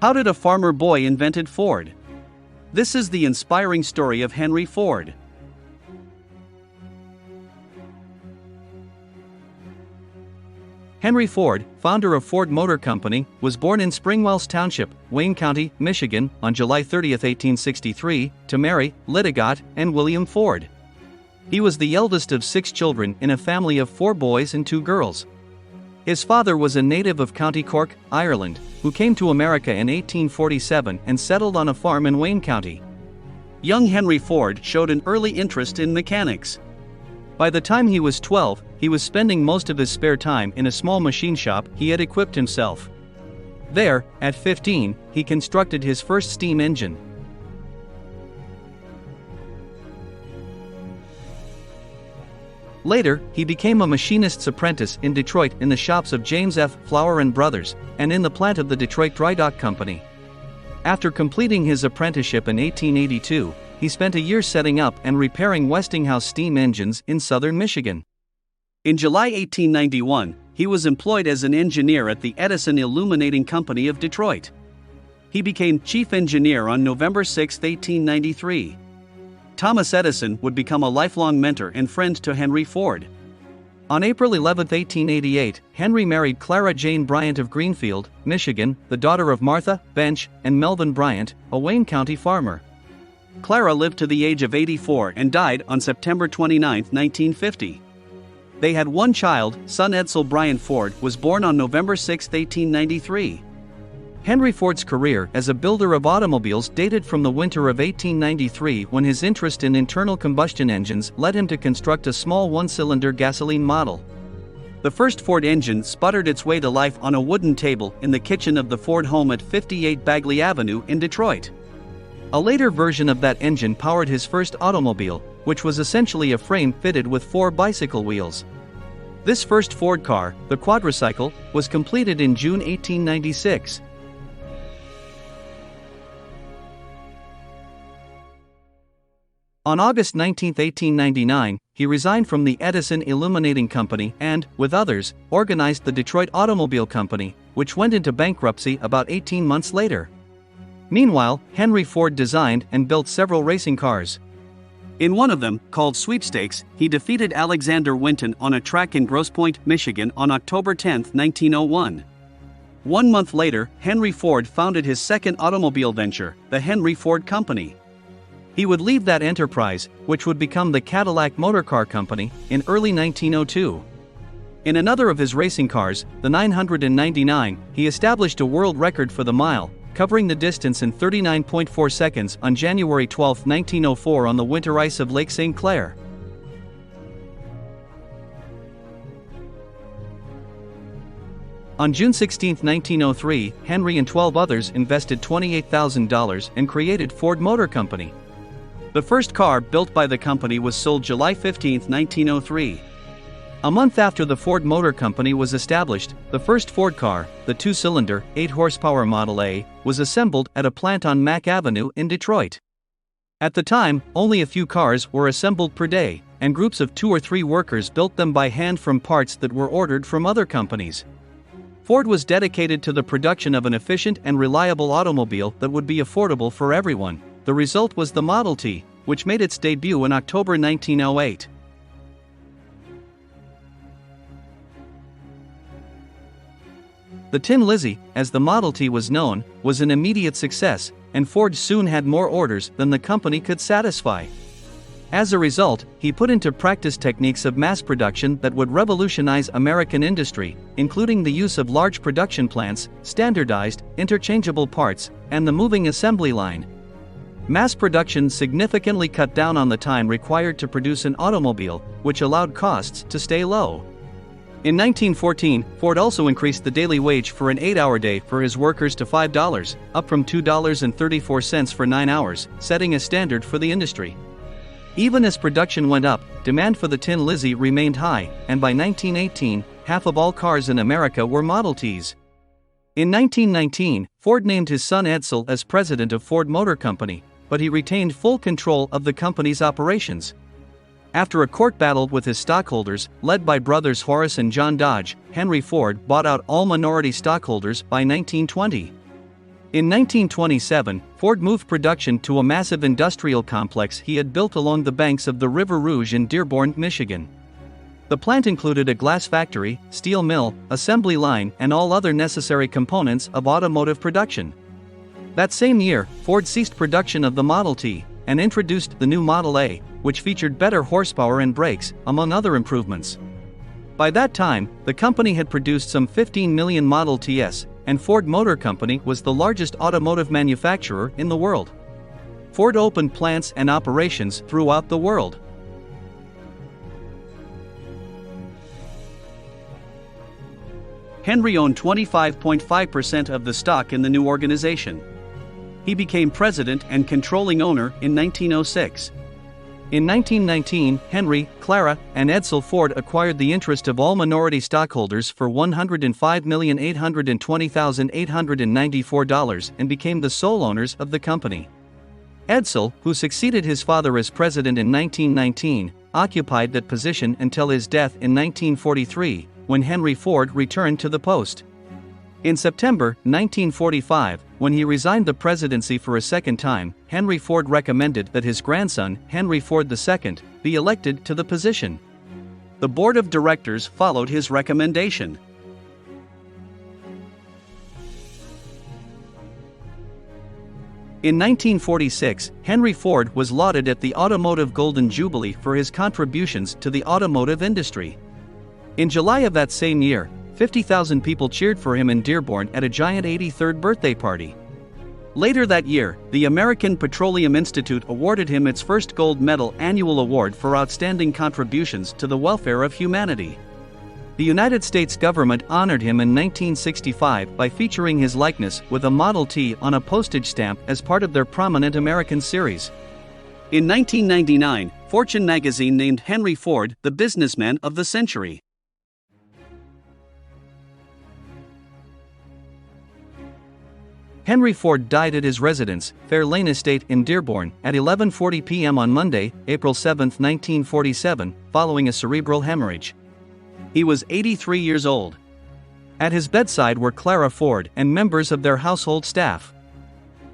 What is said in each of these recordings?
How did a farmer boy invent Ford? This is the inspiring story of Henry Ford. Henry Ford, founder of Ford Motor Company, was born in Springwells Township, Wayne County, Michigan, on July 30, 1863, to Mary, Lydigot, and William Ford. He was the eldest of 6 children in a family of 4 boys and 2 girls. His father was a native of County Cork, Ireland, who came to America in 1847 and settled on a farm in Wayne County. Young Henry Ford showed an early interest in mechanics. By the time he was 12, he was spending most of his spare time in a small machine shop he had equipped himself. There, at 15, he constructed his first steam engine. Later, he became a machinist's apprentice in Detroit in the shops of James F. Flower & Brothers, and in the plant of the Detroit Dry Dock Company. After completing his apprenticeship in 1882, he spent a year setting up and repairing Westinghouse steam engines in southern Michigan. In July 1891, he was employed as an engineer at the Edison Illuminating Company of Detroit. He became chief engineer on November 6, 1893. Thomas Edison would become a lifelong mentor and friend to Henry Ford. On April 11, 1888, Henry married Clara Jane Bryant of Greenfield, Michigan, the daughter of Martha, Bench, and Melvin Bryant, a Wayne County farmer. Clara lived to the age of 84 and died on September 29, 1950. They had one child, son Edsel Bryan Ford was born on November 6, 1893. Henry Ford's career as a builder of automobiles dated from the winter of 1893 when his interest in internal combustion engines led him to construct a small one-cylinder gasoline model. The first Ford engine sputtered its way to life on a wooden table in the kitchen of the Ford home at 58 Bagley Avenue in Detroit. A later version of that engine powered his first automobile, which was essentially a frame fitted with 4 bicycle wheels. This first Ford car, the quadricycle, was completed in June 1896. On August 19, 1899, he resigned from the Edison Illuminating Company and, with others, organized the Detroit Automobile Company, which went into bankruptcy about 18 months later. Meanwhile, Henry Ford designed and built several racing cars. In one of them, called Sweepstakes, he defeated Alexander Winton on a track in Grosse Pointe, Michigan on October 10, 1901. 1 month later, Henry Ford founded his second automobile venture, the Henry Ford Company. He would leave that enterprise, which would become the Cadillac Motor Car Company, in early 1902. In another of his racing cars, the 999, he established a world record for the mile, covering the distance in 39.4 seconds on January 12, 1904 on the winter ice of Lake St. Clair. On June 16, 1903, Henry and 12 others invested $28,000 and created Ford Motor Company. The first car built by the company was sold July 15, 1903. A month after the Ford Motor Company was established, the first Ford car, the 2-cylinder, 8-horsepower Model A, was assembled at a plant on Mack Avenue in Detroit. At the time, only a few cars were assembled per day, and groups of 2 or 3 workers built them by hand from parts that were ordered from other companies. Ford was dedicated to the production of an efficient and reliable automobile that would be affordable for everyone. The result was the Model T, which made its debut in October 1908. The Tin Lizzie, as the Model T was known, was an immediate success, and Ford soon had more orders than the company could satisfy. As a result, he put into practice techniques of mass production that would revolutionize American industry, including the use of large production plants, standardized, interchangeable parts, and the moving assembly line. Mass production significantly cut down on the time required to produce an automobile, which allowed costs to stay low. In 1914, Ford also increased the daily wage for an 8-hour day for his workers to $5, up from $2.34 for 9 hours, setting a standard for the industry. Even as production went up, demand for the Tin Lizzie remained high, and by 1918, half of all cars in America were Model Ts. In 1919, Ford named his son Edsel as president of Ford Motor Company, but he retained full control of the company's operations. After a court battle with his stockholders, led by brothers Horace and John Dodge, Henry Ford bought out all minority stockholders by 1920. In 1927, Ford moved production to a massive industrial complex he had built along the banks of the River Rouge in Dearborn, Michigan. The plant included a glass factory, steel mill, assembly line, and all other necessary components of automotive production. That same year, Ford ceased production of the Model T and introduced the new Model A, which featured better horsepower and brakes, among other improvements. By that time, the company had produced some 15 million Model Ts, and Ford Motor Company was the largest automotive manufacturer in the world. Ford opened plants and operations throughout the world. Henry owned 25.5% of the stock in the new organization. He became president and controlling owner in 1906. In 1919, Henry, Clara, and Edsel Ford acquired the interest of all minority stockholders for $105,820,894 and became the sole owners of the company. Edsel, who succeeded his father as president in 1919, occupied that position until his death in 1943, when Henry Ford returned to the post. In September 1945, when he resigned the presidency for a second time, Henry Ford recommended that his grandson, Henry Ford II, be elected to the position. The board of directors followed his recommendation. In 1946, Henry Ford was lauded at the Automotive Golden Jubilee for his contributions to the automotive industry. In July of that same year, 50,000 people cheered for him in Dearborn at a giant 83rd birthday party. Later that year, the American Petroleum Institute awarded him its first gold medal annual award for outstanding contributions to the welfare of humanity. The United States government honored him in 1965 by featuring his likeness with a Model T on a postage stamp as part of their Prominent American series. In 1999, Fortune magazine named Henry Ford the businessman of the century. Henry Ford died at his residence, Fair Lane Estate in Dearborn, at 11:40 p.m. on Monday, April 7, 1947, following a cerebral hemorrhage. He was 83 years old. At his bedside were Clara Ford and members of their household staff.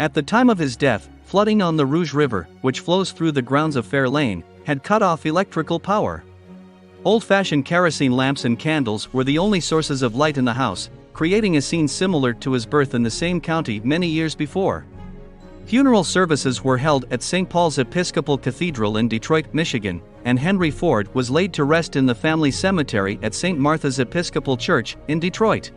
At the time of his death, flooding on the Rouge River, which flows through the grounds of Fair Lane, had cut off electrical power. Old-fashioned kerosene lamps and candles were the only sources of light in the house, creating a scene similar to his birth in the same county many years before. Funeral services were held at St. Paul's Episcopal Cathedral in Detroit, Michigan, and Henry Ford was laid to rest in the family cemetery at St. Martha's Episcopal Church in Detroit.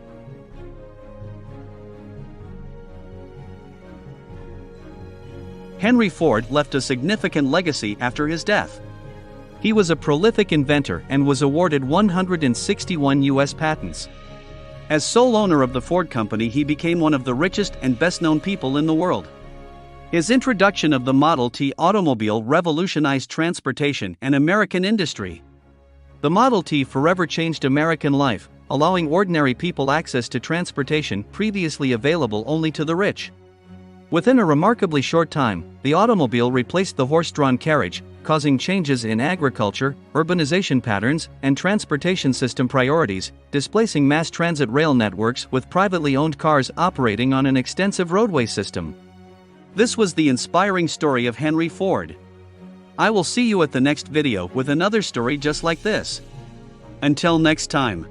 Henry Ford left a significant legacy after his death. He was a prolific inventor and was awarded 161 U.S. patents. As sole owner of the Ford Company, he became one of the richest and best-known people in the world. His introduction of the Model T automobile revolutionized transportation and American industry. The Model T forever changed American life, allowing ordinary people access to transportation previously available only to the rich. Within a remarkably short time, the automobile replaced the horse-drawn carriage, causing changes in agriculture, urbanization patterns, and transportation system priorities, displacing mass transit rail networks with privately owned cars operating on an extensive roadway system. This was the inspiring story of Henry Ford. I will see you at the next video with another story just like this. Until next time.